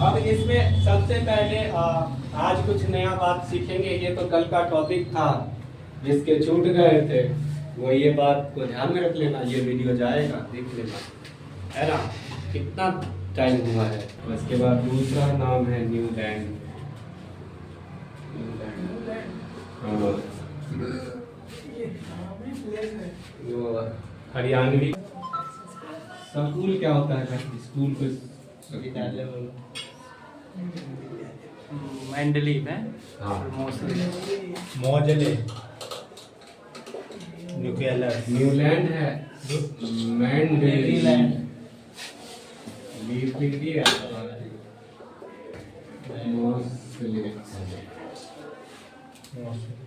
अब इसमें सबसे पहले आज कुछ नया बात सीखेंगे। ये तो कल का टॉपिक था जिसके छूट गए थे, वो ये बात को ध्यान में रख लेना। ये वीडियो जाएगा, देख लेना, है ना। कितना टाइम हुआ है। उसके बाद दूसरा नाम है न्यूलैंड। हरियाणवी स्कूल क्या होता है? स्कूल को विद्यालय मैंडली में मौजले न्यूलैंड है, मैंडलीलैंड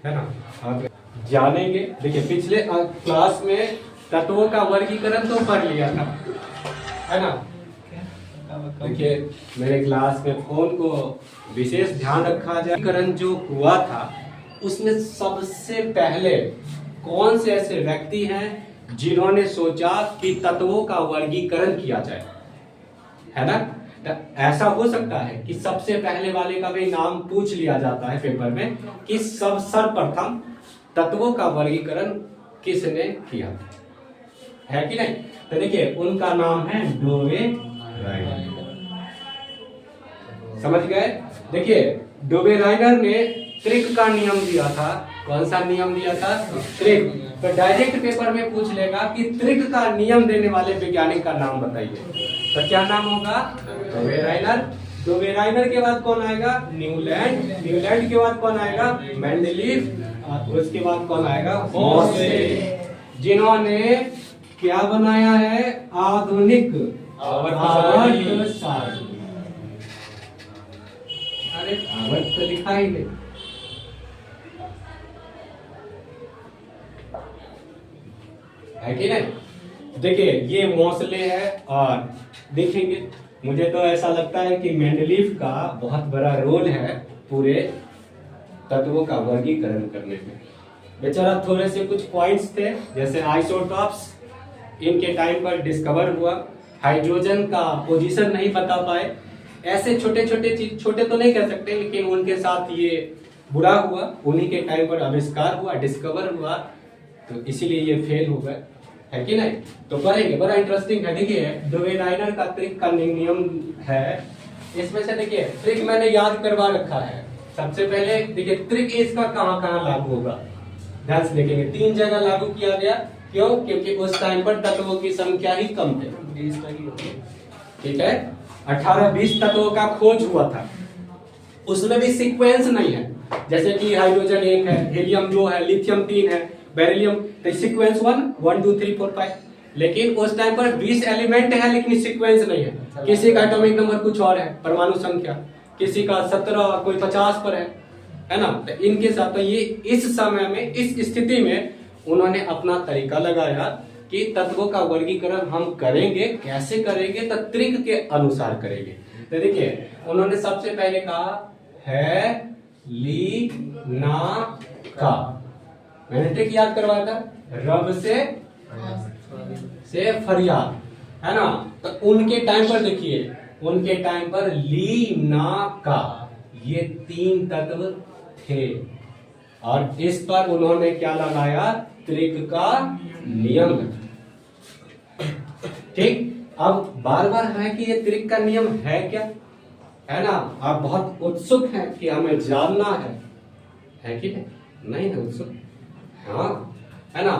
है ना। आप जानेंगे। देखिए पिछले क्लास में तत्वों का वर्गीकरण तो पढ़ लिया था, है ना। देखिए मेरे क्लास में फोन को विशेष ध्यान रखा जाए। वर्गीकरण जो हुआ था उसमें सबसे पहले कौन से ऐसे व्यक्ति हैं जिन्होंने सोचा कि तत्वों का वर्गीकरण किया जाए, है ना। ऐसा हो सकता है कि सबसे पहले वाले का भी नाम पूछ लिया जाता है पेपर में कि सर्वप्रथम तत्वों का वर्गीकरण किसने किया, है कि नहीं। तो देखिए उनका नाम है डोवे राइनर। समझ गए। देखिए डोवे राइनर ने त्रिक का नियम दिया था। कौन सा नियम दिया था? त्रिक। तो डायरेक्ट पेपर में पूछ लेगा कि त्रिक का नियम देने वाले वैज्ञानिक का नाम बताइए, तो क्या नाम होगा? डोवे राइनर। डोवे राइनर के बाद कौन आएगा? न्यूलैंड। न्यूलैंड के बाद कौन आएगा? मेंडलीफ। उसके बाद कौन आएगा? मोसले, जिन्होंने क्या बनाया है? आधुनिक आवर्तसारणी। अरे आवर्त तो लिखा ही नहीं। है कि नहीं। देखिए ये मोसले है। और देखेंगे मुझे तो ऐसा लगता है कि मेंडलीफ का बहुत बड़ा रोल है पूरे तत्वों का वर्गीकरण करने में। बेचारा थोड़े से कुछ पॉइंट्स थे, जैसे आइसोटॉप्स इनके टाइम पर डिस्कवर हुआ। हाइड्रोजन का पोजीशन नहीं बता पाए। ऐसे छोटे छोटे चीज, छोटे तो नहीं कह सकते, लेकिन उनके साथ ये बुरा हुआ। उन्हीं के टाइम पर आविष्कार हुआ, डिस्कवर हुआ, तो इसीलिए ये फेल हो गए, है कि नहीं। तो पढ़ेंगे, बड़ा इंटरेस्टिंग है। देखिए डोवे राइनर का त्रिक का नियम है। इसमें से देखिए त्रिक मैंने याद करवा रखा है। सबसे पहले देखिए त्रिक इसका कहाँ कहाँ लागू होगा, ध्यान से देखेंगे। 3 जगह लागू किया गया। क्यों? क्योंकि उस टाइम पर तत्वों की संख्या ही कम थे। ठीक है, 18-20 तत्वों का खोज हुआ था। उसमें भी सीक्वेंस नहीं है, जैसे कि हाइड्रोजन 1 है, हीलियम 2 है, लिथियम 3 है, बेरिलियम। तो सीक्वेंस 1 2 3 4 5। लेकिन उस टाइम पर 20 एलिमेंट है, लेकिन सीक्वेंस नहीं है। किसी का एटॉमिक नंबर कुछ और है, परमाणु संख्या, किसी का 17, कोई 50 पर है ना। तो इनके साथ तो ये इस समय में, इस स्थिति में उन्होंने अपना तरीका लगाया कि तत्वों का वर्गीकरण हम करेंगे। कैसे करेंगे? तो त्रिक के अनुसार करेंगे। तो देखिए उन्होंने सबसे पहले कहा है ली ना का। मैंने ट्रिक याद करवाया था, रब से फरियाद, है ना। तो उनके टाइम पर देखिए, उनके टाइम पर ली ना का ये 3 तत्व थे, और इस पर उन्होंने क्या लगाया? त्रिक का नियम। ठीक। अब बार बार है कि ये त्रिक का नियम है क्या, है ना। आप बहुत उत्सुक हैं कि हमें जानना है कि नहीं है उत्सुक? हाँ, है ना।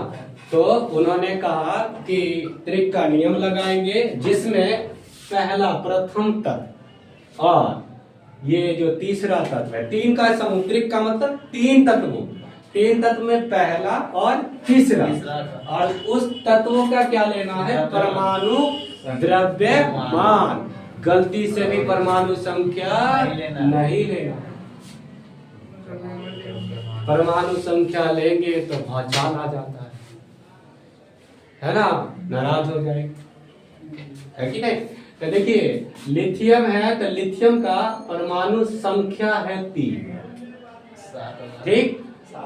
तो उन्होंने कहा कि त्रिक का नियम लगाएंगे, जिसमें पहला प्रथम तत्व और ये जो तीसरा तत्व है, 3 का समूह। त्रिक का मतलब 3 तत्वों, 3 तत्व में पहला और तीसरा, और उस तत्वों का क्या लेना है? परमाणु द्रव्यमान। गलती से भी परमाणु संख्या नहीं लेना। परमाणु संख्या लेंगे तो भौचाल आ जाता है ना, नाराज हो जाएगा, है कि नहीं। तो देखिए लिथियम है, तो लिथियम का परमाणु संख्या है 3। ठीक।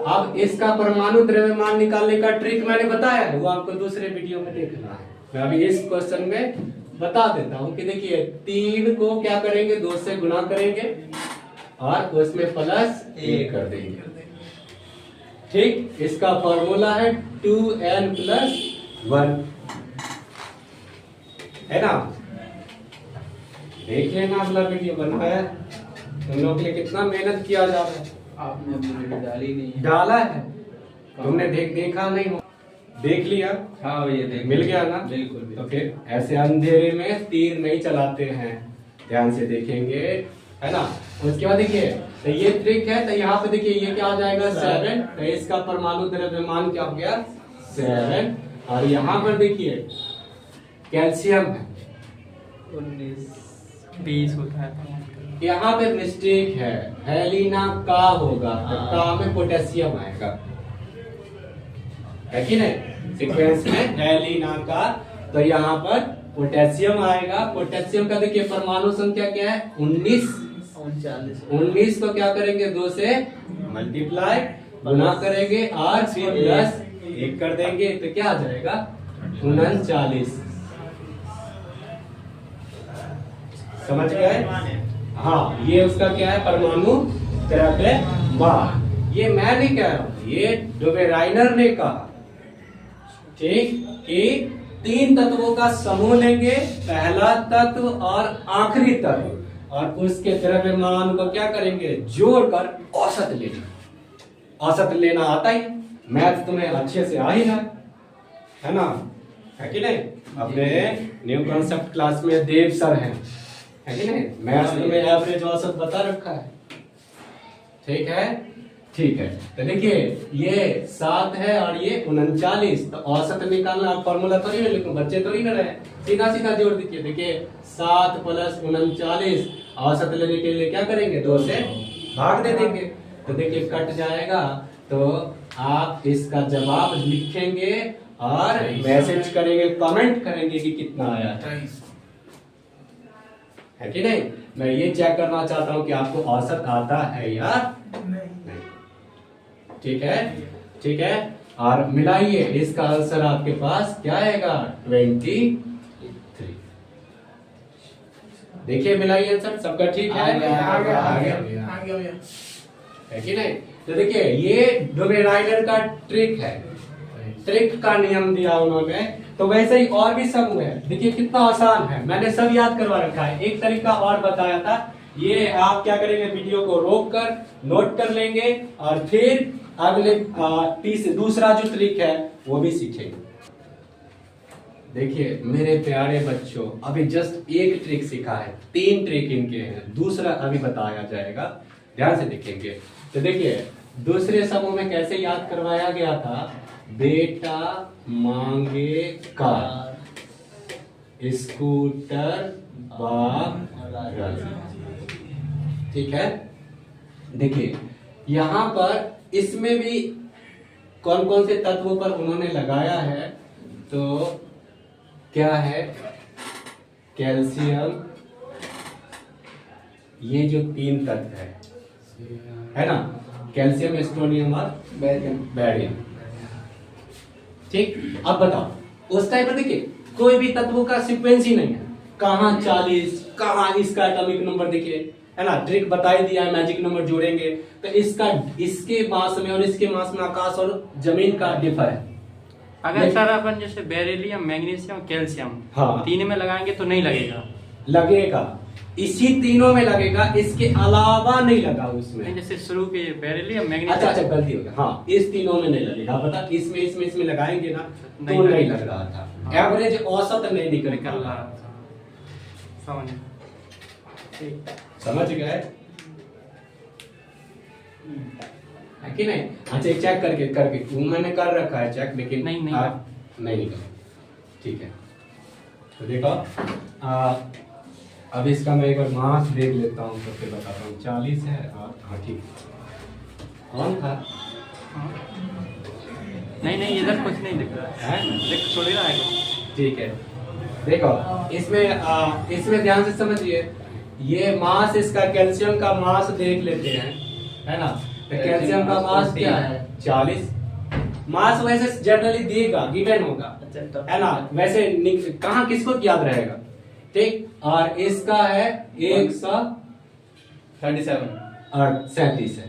अब इसका परमाणु द्रव्यमान निकालने का ट्रिक मैंने बताया है, वो आपको दूसरे वीडियो में देखना है। मैं अभी इस क्वेश्चन में बता देता हूं कि देखिए 3 को क्या करेंगे, 2 से गुना करेंगे और उसमें प्लस 1 कर देंगे। ठीक, इसका फॉर्मूला है 2n + 1, है ना। देख लेना अगला वीडियो बनाया तुम लोग के लिए, कितना मेहनत किया जा रहा है। आपने अभी वीडियो डाली नहीं है। डाला है तुमने, देखा नहीं हो, देख लिया। हाँ ये देख मिल गया ना। बिल्कुल। तो फिर ऐसे अंधेरे में तीर नहीं चलाते हैं, ध्यान से देखेंगे, है ना। उसके बाद देखिए तो ये ट्रिक है, तो यहाँ पे देखिए ये क्या आ जाएगा 7, तो इसका परमाणु द्रव्यमान क्या हो गया 7। और यहाँ पर देखिए कैल्शियम है 19-20 होता है। यहाँ पे मिस्टेक है लीना का होगा, तो का में पोटेशियम आएगा, है कि नहीं। सीक्वेंस में हेलिना का, तो यहाँ पर पोटेशियम आएगा। पोटेशियम का देखिए परमाणु संख्या क्या है 19। 19 को क्या करेंगे 2 से मल्टीप्लाई गुना करेंगे और फिर प्लस 1 कर देंगे, तो क्या आ जाएगा 39। समझ गए। हाँ, ये उसका क्या है परमाणु द्रव्यमान। ये मैं नहीं कह रहा हूं, ये डुबेराइनर ने कहा, ठीक, कि 3 तत्वों का समूह लेंगे, पहला तत्व और आखिरी तत्व, और उसके द्रव्यमान को क्या करेंगे जोड़कर औसत लेना। औसत लेना आता ही, मैथ तुम्हें अच्छे से आ ही रहा है ना, है कि नहीं। अपने न्यू कॉन्सेप्ट क्लास में देव सर हैं, है कि नहीं। मैथ्स में एवरेज औसत बता रखा है, ठीक है। ठीक है, तो देखिए ये 7 है और ये 39, तो औसत निकालना फॉर्मूला तो नहीं है, लेकिन बच्चे तो नहीं कर रहे हैं, सीधा सीधा जोड़ दीजिए। देखिए 7 + 39, औसत लेने के लिए क्या करेंगे 2 से भाग दे देंगे, तो देखिए कट जाएगा। तो आप इसका जवाब लिखेंगे और मैसेज करेंगे, कमेंट करेंगे कि कितना आया है कि नहीं। मैं ये चेक करना चाहता हूं कि आपको औसत आता है या नहीं। ठीक है, ठीक है। और मिलाइए, इसका आंसर आपके पास क्या आएगा 23। देखिए मिलाइए आंसर, सबका ठीक है, आ गया है कि नहीं। तो देखिए ये डुबेराइनर का ट्रिक है, ट्रिक का नियम दिया उन्होंने। तो वैसे ही और भी सब है, देखिए कितना आसान है, मैंने सब याद करवा रखा है। एक तरीका और बताया था, ये आप क्या करेंगे वीडियो को रोक कर नोट कर लेंगे और फिर अगले दूसरा जो ट्रिक है वो भी सीखेंगे। देखिए मेरे प्यारे बच्चों, अभी जस्ट एक ट्रिक सीखा है, 3 ट्रिक इनके हैं, दूसरा अभी बताया जाएगा, ध्यान से देखेंगे। तो देखिए दूसरे समूह में कैसे याद करवाया गया था, बेटा मांगे कार, स्कूटर, बाप राजी। ठीक है, देखिए यहां पर इसमें भी कौन कौन से तत्वों पर उन्होंने लगाया है, तो क्या है कैल्शियम, ये जो 3 तत्व है ना, कैल्शियम, एस्टोनियम और बैरियम। ठीक, अब बताओ उस टाइम पर देखिए कोई भी तत्वों का सीक्वेंस ही नहीं है, कहां 40, कहां इसका एटॉमिक नंबर, देखिए है ना, ट्रिक बताई दिया है, मैजिक नंबर जोड़ेंगे तो इसका इसके मास में और इसके मास में आकाश और जमीन का डिफर है। अगर सर अपन जैसे बेरिलियम, मैग्नीशियम, कैल्शियम, हाँ, 3 में लगाएंगे तो नहीं लगेगा। लगेगा, इसी तीनों में लगेगा, इसके अलावा नहीं लगा उसमें। नहीं, जैसे शुरू के बेरिलियम, अच्छा मैग्नीशियम। अच्छा गलती हो गया, हाँ इस तीनों में नहीं लगेगा, पता इसमें लगाएंगे ना तो नहीं लग रहा था, एवरेज औसत नहीं निकल रहा था। समझ गए है कि नहीं। अच्छा एक चेक करके मैंने कर रखा है चेक, लेकिन नहीं आप नहीं निकल, ठीक है। तो देखो अब इसका मैं एक बार मास देख लेता हूँ तो फिर बताता हूँ। 40 है और हाँ ठीक, कौन था? नहीं इधर कुछ नहीं दिख रहा है, देख थोड़ी रहा है। ठीक है, देखो इसमें ध्यान से समझिए, ये मास इसका कैल्शियम का मास देख लेते हैं, है ना। तो कैल्शियम का मास क्या है 40। मास वैसे जनरली देगा, गिवन होगा, है ना। वैसे कहाँ किसको याद रहेगा, ठीक, और इसका है 137 है।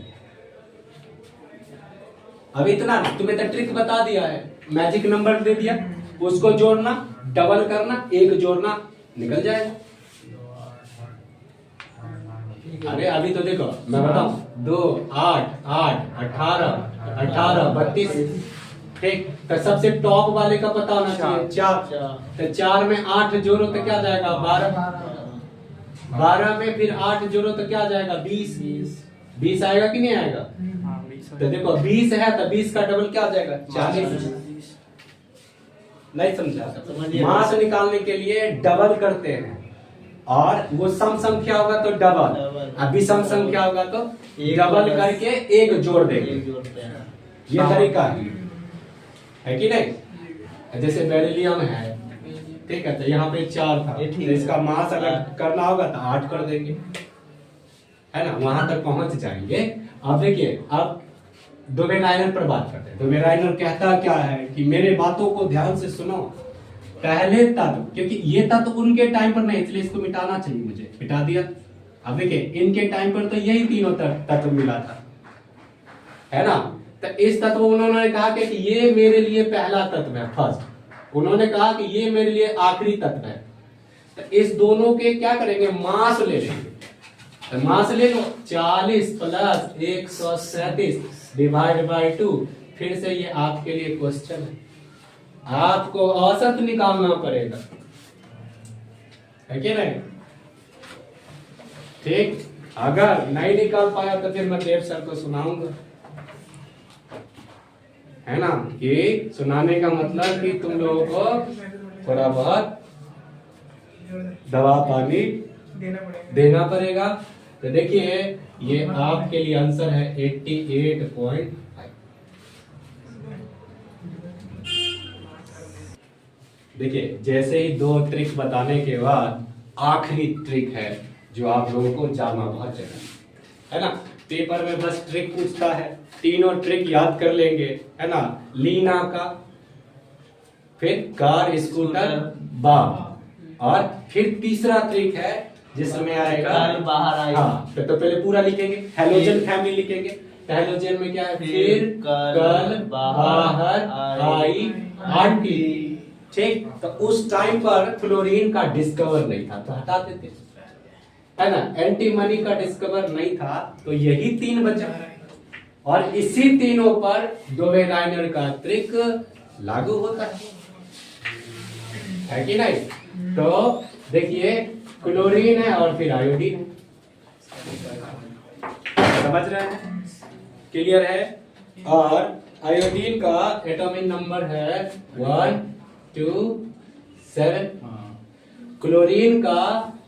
अब इतना तुम्हें तो ट्रिक बता दिया है, मैजिक नंबर दे दिया, उसको जोड़ना, डबल करना, एक जोड़ना, निकल जाएगा। अरे अभी तो देखो मैं बताऊं, 2 8 8 18 32, ठीक। तो सबसे टॉप वाले का पता होना चाहिए 4, तो 4 में 8 जोड़ो तो क्या जाएगा 12 में फिर 8 जोड़ो तो क्या जाएगा 20 आएगा कि नहीं आएगा? तो देखो 20 है तो 20 का डबल क्या हो जाएगा 40। नहीं समझा? मास निकालने के लिए डबल करते हैं, और वो सम संख्या होगा तो डबल, अब विषम संख्या होगा तो डबल करके एक जोड़ देंगे। ये तरीका है कि नहीं? जैसे बेरिलियम है, ठीक है, तो यहाँ पे 4 था, तो इसका मास अगर करना होगा तो 8 कर देंगे, है ना, वहां तक पहुंच जाएंगे। अब देखिए, अब डोवेनाइनर पर बात करते हैं। डोवेनाइनर कहता क्या है कि मेरे बातों को ध्यान से सुनो। पहले तत्व, क्योंकि ये तत्व उनके टाइम पर नहीं, इसलिए इसको मिटाना चाहिए, मुझे मिटा दिया। अब देखिए इनके टाइम पर तो यही तीनों तत्व मिला था, है ना। तो इस तत्व उन्होंने कहा कि ये मेरे लिए पहला तत्व है, फर्स्ट। उन्होंने कहा कि ये मेरे लिए आखिरी तत्व है। तो इस दोनों के क्या करेंगे, मास ले लेंगे। तो मास ले लो, 40 प्लस 137 डिवाइड बाय 2। फिर से ये आपके लिए क्वेश्चन है, आपको औसत निकालना पड़ेगा, है कि नहीं? ठीक, अगर नहीं निकाल पाया तो फिर मैं देव सर को सुनाऊंगा, है ना। कि सुनाने का मतलब कि तुम लोगों को थोड़ा बहुत दवा पानी देना पड़ेगा। तो देखिए ये आपके लिए आंसर है 88.5। देखिए जैसे ही 2 ट्रिक बताने के बाद आखिरी ट्रिक है जो आप लोगों को जानना बहुत जरूरी है ना। पेपर में बस ट्रिक पूछता है, तीनों ट्रिक याद कर लेंगे, है ना। लीना का, फिर कार, स्कूटर, बाग, और फिर तीसरा ट्रिक है जिसमें आएगा बाहर आएगा। हाँ, तो पहले पूरा लिखेंगे, हेलोजन फैमिली लिखेंगे। तो हेलोजन में क्या है, फिर कल बाहर आई आंटी, ठीक। तो उस टाइम पर फ्लोरीन का डिस्कवर नहीं था तो हटा देते, है ना। एंटीमनी का डिस्कवर नहीं था तो यही 3 बचा, और इसी तीनों पर डोवेनाइनर का ट्रिक लागू होता है कि नहीं। तो देखिए क्लोरीन है और फिर आयोडीन, समझ रहे हैं, क्लियर है। और आयोडीन का एटॉमिक नंबर है 127, क्लोरीन का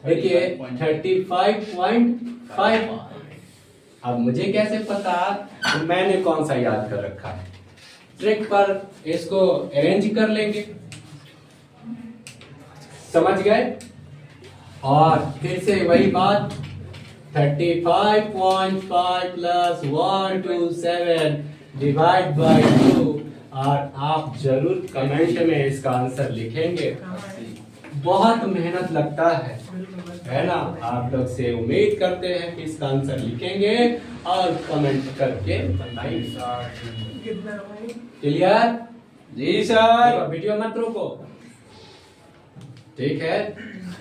देखिए 35.5। अब मुझे कैसे पता तो मैंने कौन सा याद कर रखा है, ट्रिक पर इसको अरेंज कर लेंगे, समझ गए। और फिर से वही बात, 35.5 प्लस 127 डिवाइड बाय 2, और आप जरूर कमेंट में इसका आंसर लिखेंगे। बहुत मेहनत लगता है ना। आप लोग से उम्मीद करते हैं कि इसका आंसर लिखेंगे और कमेंट करके बताएंगे। क्लियर? जी सर। वीडियो मत रोको, ठीक है।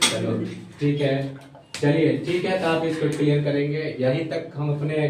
चलो ठीक है, चलिए ठीक है, तो आप इसको क्लियर करेंगे। यहीं तक हम अपने